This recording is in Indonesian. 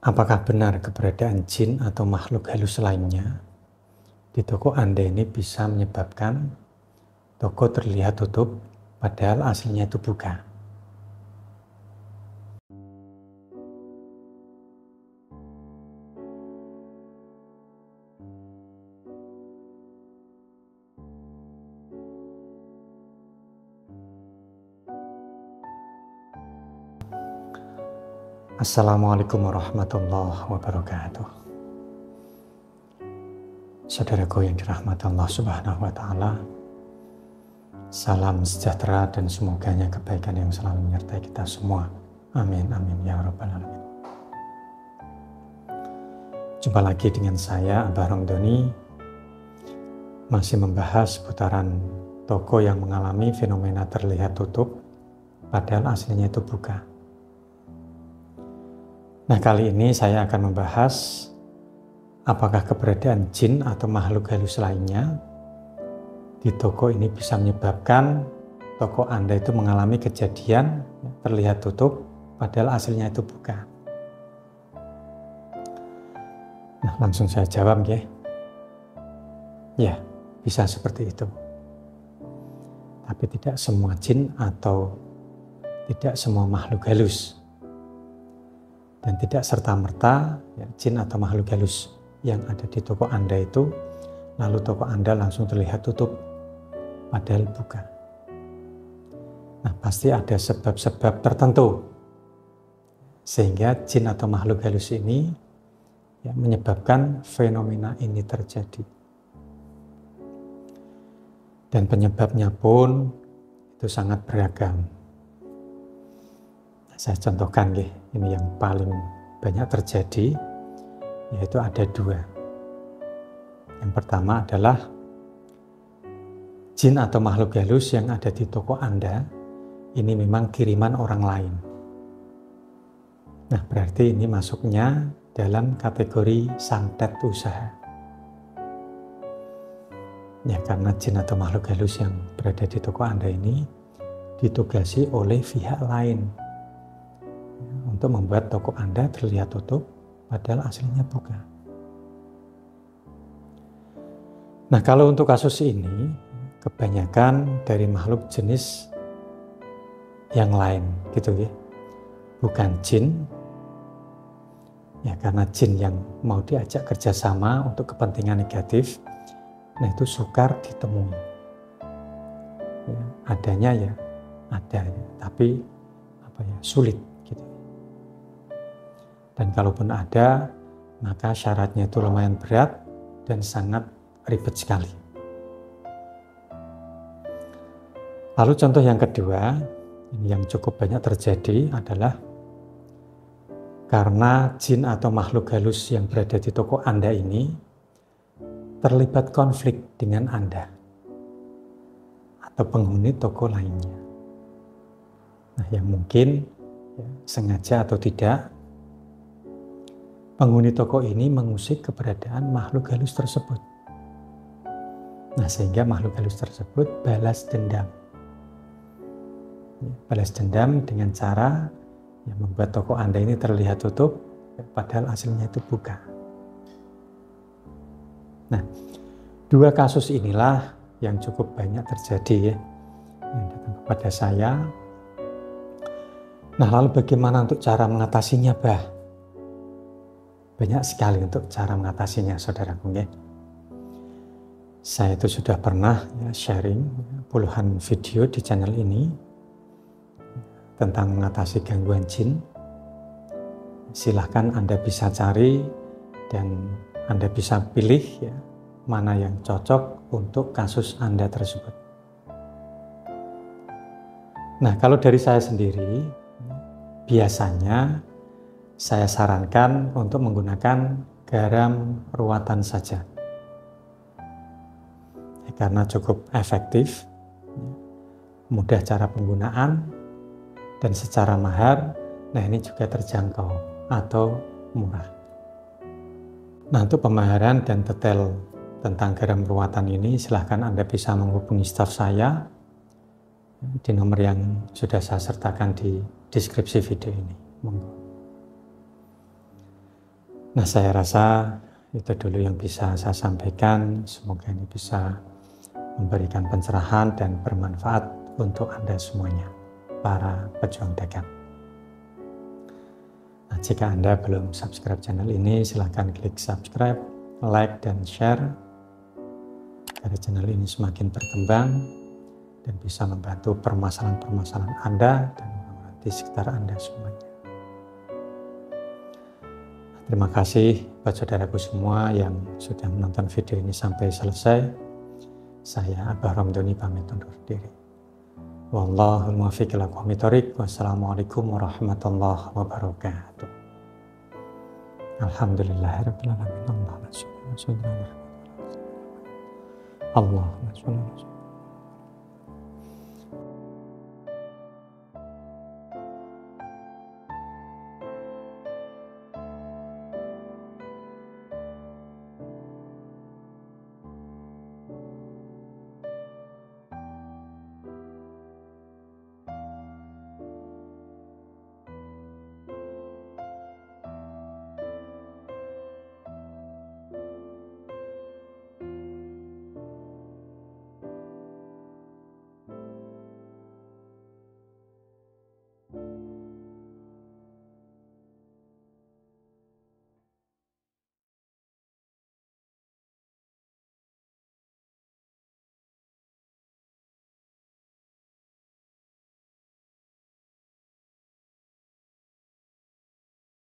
Apakah benar keberadaan jin atau makhluk halus lainnya di toko Anda ini bisa menyebabkan toko terlihat tutup padahal aslinya itu buka? Assalamualaikum warahmatullahi wabarakatuh. Saudaraku yang dirahmati Allah Subhanahu wa Ta'ala, salam sejahtera dan semoganya kebaikan yang selalu menyertai kita semua. Amin, amin, ya Rabbal Alamin. Jumpa lagi dengan saya, Abah Romdoni, masih membahas seputaran toko yang mengalami fenomena terlihat tutup, padahal aslinya itu buka. Nah, kali ini saya akan membahas apakah keberadaan jin atau makhluk halus lainnya di toko ini bisa menyebabkan toko Anda itu mengalami kejadian terlihat tutup padahal aslinya itu buka. Nah, langsung saya jawab ya. Ya, bisa seperti itu. Tapi tidak semua jin atau tidak semua makhluk halus. Dan tidak serta-merta ya, jin atau makhluk halus yang ada di toko Anda itu, lalu toko Anda langsung terlihat tutup, padahal bukan. Nah, pasti ada sebab-sebab tertentu, sehingga jin atau makhluk halus ini ya, menyebabkan fenomena ini terjadi. Dan penyebabnya pun itu sangat beragam. Saya contohkan ini yang paling banyak terjadi, yaitu ada dua. Yang pertama adalah jin atau makhluk halus yang ada di toko Anda ini memang kiriman orang lain. Nah, berarti ini masuknya dalam kategori santet usaha. Ya, karena jin atau makhluk halus yang berada di toko Anda ini ditugasi oleh pihak lain untuk membuat toko Anda terlihat tutup, padahal aslinya buka. Nah, kalau untuk kasus ini, kebanyakan dari makhluk jenis yang lain, gitu ya. Bukan jin, ya karena jin yang mau diajak kerjasama untuk kepentingan negatif, nah itu sukar ditemui. Ya, adanya ya, ada ya, tapi sulit. Dan kalaupun ada, maka syaratnya itu lumayan berat dan sangat ribet sekali. Lalu contoh yang kedua, ini yang cukup banyak terjadi adalah karena jin atau makhluk halus yang berada di toko Anda ini terlibat konflik dengan Anda atau penghuni toko lainnya. Nah, yang mungkin ya, sengaja atau tidak, penghuni toko ini mengusik keberadaan makhluk halus tersebut. Nah, sehingga makhluk halus tersebut balas dendam. Balas dendam dengan cara membuat toko Anda ini terlihat tutup, padahal aslinya itu buka. Nah, dua kasus inilah yang cukup banyak terjadi ya, yang datang kepada saya. Nah, lalu bagaimana untuk cara mengatasinya, Bah? Banyak sekali untuk cara mengatasinya, saudaraku ya. Saya itu sudah pernah sharing puluhan video di channel ini tentang mengatasi gangguan jin. Silahkan Anda bisa cari dan Anda bisa pilih ya, mana yang cocok untuk kasus Anda tersebut. Nah, kalau dari saya sendiri, biasanya saya sarankan untuk menggunakan garam ruatan saja. Karena cukup efektif, mudah cara penggunaan, dan secara mahar, nah ini juga terjangkau atau murah. Nah, untuk pemaharan dan detail tentang garam ruatan ini, silahkan Anda bisa menghubungi staf saya di nomor yang sudah saya sertakan di deskripsi video ini. Monggo. Nah, saya rasa itu dulu yang bisa saya sampaikan. Semoga ini bisa memberikan pencerahan dan bermanfaat untuk Anda semuanya, para pejuang dagang. Nah, jika Anda belum subscribe channel ini, silahkan klik subscribe, like, dan share agar channel ini semakin berkembang dan bisa membantu permasalahan-permasalahan Anda dan orang-orang di sekitar Anda semuanya. Terima kasih buat saudaraku semua yang sudah menonton video ini sampai selesai. Saya Abah Ramdhani pamit undur diri. Wallahul muwaffiq ila aqwamit thoriq. Wassalamualaikum warahmatullahi wabarakatuh. Alhamdulillahirabbil alamin. Allahumma shalli ala